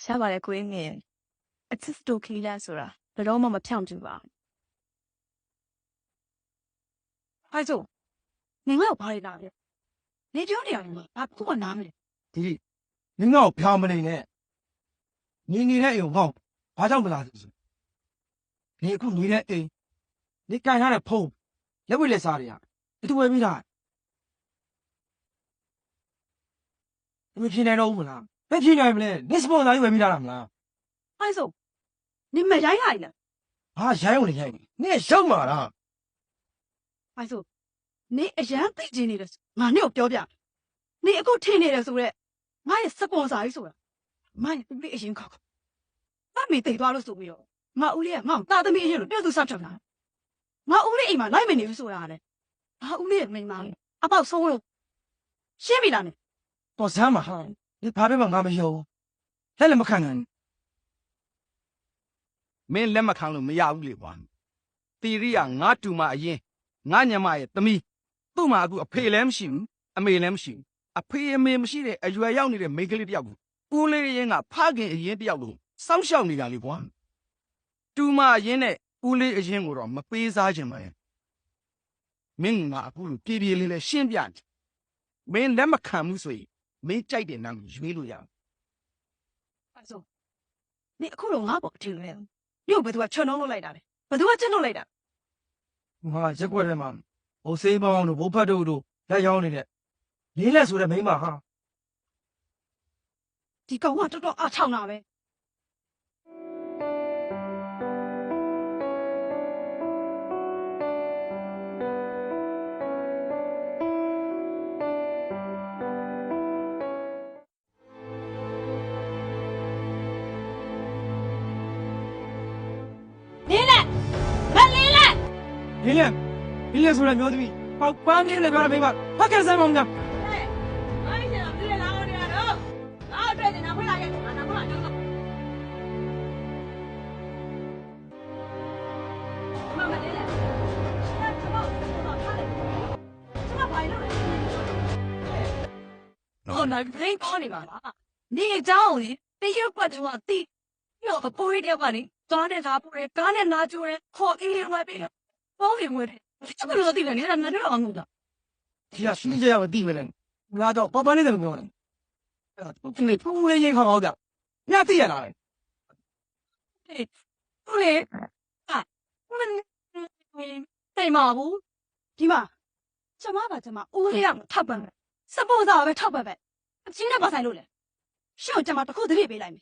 ရှားပါလေကိုင်းငယ်အချစ်တိုခီလာဆိုတာဘယ်တော့မှမဖြောင့်ကျူပါဟိုက်စို့နင်ကတော့ဘာလဲလာလဲနေပြောနေရတယ်ဘာခုမှနားမလဲ ဒီနင်တော့ဖြောင်းမနေနဲ့နေနေတဲ့အိမ်ဟောင်းဘာကြောင့်မလာဘူးနေအခုနေတဲ့အိမ်နေကန်ရတဲ့ဖုန်းလက်ဝဲလက်စားတွေကဒီလိုဝယ်ပြီးတာမဖြစ်နိုင်တော့ဘူးမလားမဖြစ်နိုင်မလဲနေစပွန်ဆာကြီးဝယ်ပြီးတာလားမလား ဟိုက်စို့နင်မရိုင်းလိုက်လား ဟာရိုင်းအောင်နေရိုင်းနေရှောက်မှာလား ဟိုက်စို့နင်အရန်သိကျင်နေတယ်ငါနဲ့ကိုပြောပြနင်အခုထင်နေတယ်ဆိုတော့ငါရဲ့စပွန်ဆာကြီးဆိုတာမရဲ့ပြည့်အရင်ခေါက်မမေတိတ်သွားလို့ဆိုပြီးတော့ငါဦးလေးကငါ့ကိုတာသမီးအရင်လို့ပြုတ်သူဆောက်ချင်တာငါဦးလေးအိမ်မှာလိုက်မနေဘူးဆိုတာလေငါဦးလေးရဲ့မိန်းမအပေါက်ဆုံးလို့ရှင်းပြီလားနင် တော့စမ်းမှာဟာဒီဘာပဲမှငါမယုံလက်လည်းမခံနိုင် မင်းလက်မခံလို့မရဘူးလေကွာတီရီကငါတူမအရင်ငါညမရဲ့သမီးသူ့မှာအခုအဖေလည်းမရှိဘူးအမေလည်းမရှိဘူးအဖေအမေမရှိတဲ့အရွယ်ရောက်နေတဲ့မိန်းကလေးတယောက်ကိုဦးလေးရင်ကဖခင်အရင်တယောက်ကိုစောင့်ရှောက်နေတာလေကွာတူမအရင်နဲ့ဦးလေးအရင်ကိုတော့မပေးစားခြင်းပဲမင်းကအခုလိုပြေးပြေးလေးလေးရှင်းပြတယ်မင်းလက်မခံဘူးဆိုရင်မင်းကြိုက်တဲ့နာမည်ရွေးလို့ရအောင် အဲ့ဆိုနင်အခုတော့ငါ့ဘောအထင်လဲညို့ဘယ်သူကချွန်နှောင်းလုပ်လိုက်တာလဲဘယ်သူကချွန်နှောင်းလိုက်တာ ဟာရက်ွက်ထဲမှာဟိုစေးပေါင်းတို့ဘိုးဖတ်တို့လက်ရောင်းနေတဲ့လေးလက်ဆိုတဲ့မိန်းမဟာ ဒီကောင်ကတော်တော်အားချောင်းတာပဲ လေးလက်ဆိုတဲ့မျိုးသမီးဟောပန်းလေးလည်းပြောတဲ့မိန်းမဖတ်ကြစမ်းမအောင်လား 哦，那没搞你嘛啦！你找你，你又不就话地，要不不会的话你，抓点啥不会，干点拿就会，好一点外边，包点回来，这个落地了，你看那这样的， ဒီကရှင်းကြရမသိပဲလေငါတော့ပပလေးတယ်မပြောနဲ့အဲ့ဒါဖုန်းလေးရေးခေါင်းအောင်ကြညသိရလားလေ 哎，不嘞，啊，对嘛不？对嘛？怎么吧？怎么？我这样他本，是不知道呗，他本呗，今天把菜弄了，小怎么都可得别来没？